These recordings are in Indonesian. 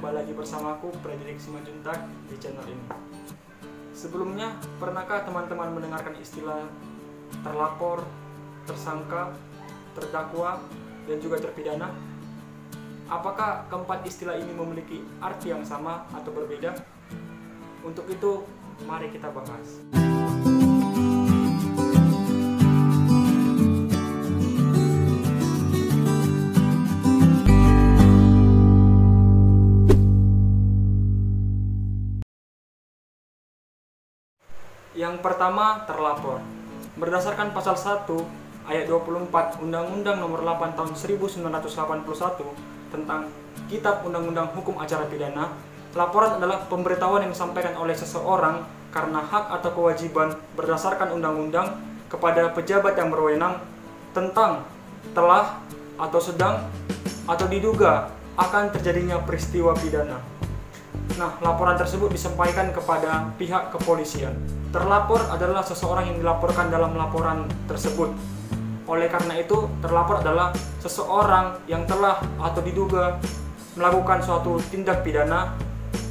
kembali lagi bersamaku, Fredrik Simanjuntak, di channel ini. Sebelumnya, pernahkah teman-teman mendengarkan istilah terlapor, tersangka, terdakwa, dan juga terpidana? Apakah keempat istilah ini memiliki arti yang sama atau berbeda? Untuk itu, mari kita bahas. Yang pertama, terlapor. Berdasarkan pasal 1 ayat 24 Undang-Undang Nomor 8 Tahun 1981 tentang Kitab Undang-Undang Hukum Acara Pidana, laporan adalah pemberitahuan yang disampaikan oleh seseorang karena hak atau kewajiban berdasarkan undang-undang kepada pejabat yang berwenang tentang telah atau sedang atau diduga akan terjadinya peristiwa pidana. Nah, laporan tersebut disampaikan kepada pihak kepolisian. Terlapor adalah seseorang yang dilaporkan dalam laporan tersebut. Oleh karena itu, terlapor adalah seseorang yang telah atau diduga melakukan suatu tindak pidana,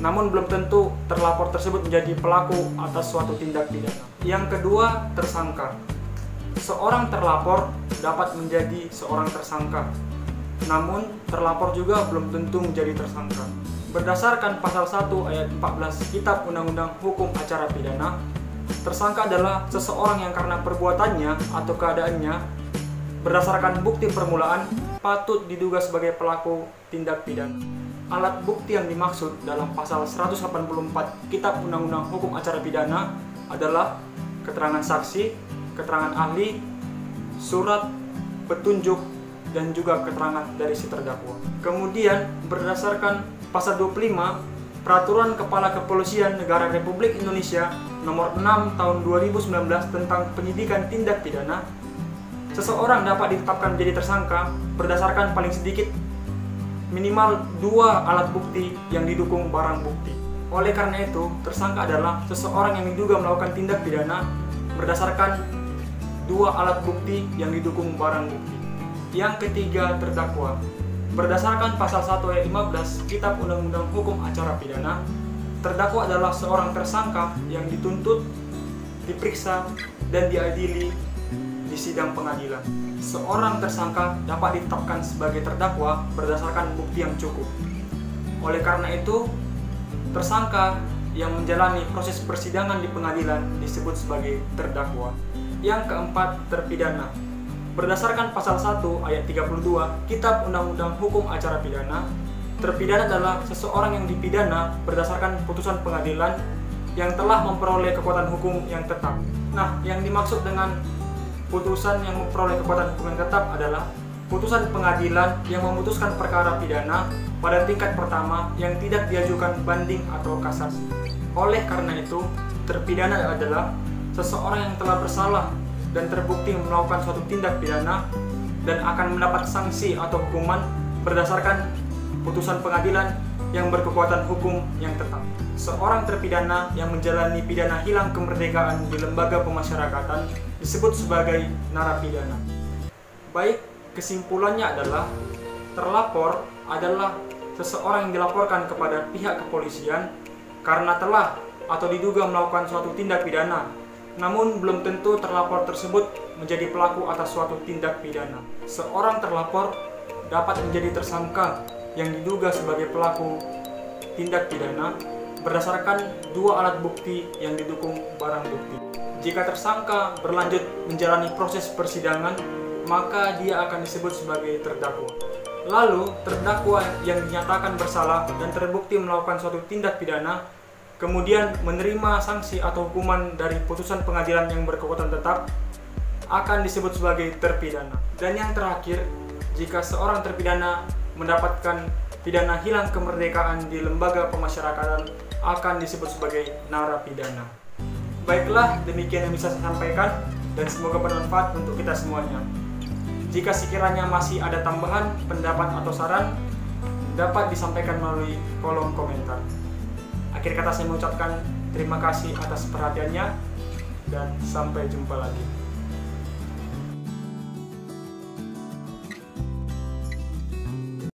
namun belum tentu terlapor tersebut menjadi pelaku atas suatu tindak pidana. Yang kedua, tersangka. Seorang terlapor dapat menjadi seorang tersangka, namun terlapor juga belum tentu menjadi tersangka. Berdasarkan pasal 1 ayat 14 Kitab Undang-Undang Hukum Acara Pidana, tersangka adalah seseorang yang karena perbuatannya atau keadaannya berdasarkan bukti permulaan patut diduga sebagai pelaku tindak pidana. Alat bukti yang dimaksud dalam pasal 184 Kitab Undang-Undang Hukum Acara Pidana adalah keterangan saksi, keterangan ahli, surat, petunjuk, dan juga keterangan dari si terdakwa. Kemudian berdasarkan pasal 25 Peraturan Kepala Kepolisian Negara Republik Indonesia Nomor 6 Tahun 2019 tentang penyidikan tindak pidana, seseorang dapat ditetapkan menjadi tersangka berdasarkan paling sedikit minimal 2 alat bukti yang didukung barang bukti. Oleh karena itu, tersangka adalah seseorang yang diduga melakukan tindak pidana berdasarkan 2 alat bukti yang didukung barang bukti. Yang ketiga, terdakwa. Berdasarkan pasal 1 ayat 15 Kitab Undang-Undang Hukum Acara Pidana, terdakwa adalah seorang tersangka yang dituntut, diperiksa, dan diadili di sidang pengadilan. Seorang tersangka dapat ditetapkan sebagai terdakwa berdasarkan bukti yang cukup. Oleh karena itu, tersangka yang menjalani proses persidangan di pengadilan disebut sebagai terdakwa. Yang keempat, terpidana. Berdasarkan pasal 1 ayat 32 Kitab Undang-Undang Hukum Acara Pidana, terpidana adalah seseorang yang dipidana berdasarkan putusan pengadilan yang telah memperoleh kekuatan hukum yang tetap. Nah, yang dimaksud dengan putusan yang memperoleh kekuatan hukum yang tetap adalah putusan pengadilan yang memutuskan perkara pidana pada tingkat pertama yang tidak diajukan banding atau kasasi. Oleh karena itu, terpidana adalah seseorang yang telah bersalah dan terbukti melakukan suatu tindak pidana dan akan mendapat sanksi atau hukuman berdasarkan putusan pengadilan yang berkekuatan hukum yang tetap. Seorang terpidana yang menjalani pidana hilang kemerdekaan di lembaga pemasyarakatan disebut sebagai narapidana. Baik, kesimpulannya adalah terlapor adalah seseorang yang dilaporkan kepada pihak kepolisian karena telah atau diduga melakukan suatu tindak pidana, namun belum tentu terlapor tersebut menjadi pelaku atas suatu tindak pidana. Seorang terlapor dapat menjadi tersangka yang diduga sebagai pelaku tindak pidana berdasarkan 2 alat bukti yang didukung barang bukti. Jika tersangka berlanjut menjalani proses persidangan, maka dia akan disebut sebagai terdakwa. Lalu, terdakwa yang dinyatakan bersalah dan terbukti melakukan suatu tindak pidana kemudian menerima sanksi atau hukuman dari putusan pengadilan yang berkekuatan tetap akan disebut sebagai terpidana. Dan yang terakhir, jika seorang terpidana mendapatkan pidana hilang kemerdekaan di lembaga pemasyarakatan akan disebut sebagai narapidana. Baiklah, demikian yang bisa saya sampaikan dan semoga bermanfaat untuk kita semuanya. Jika sekiranya masih ada tambahan, pendapat atau saran, dapat disampaikan melalui kolom komentar. Akhir kata saya mengucapkan terima kasih atas perhatiannya dan sampai jumpa lagi.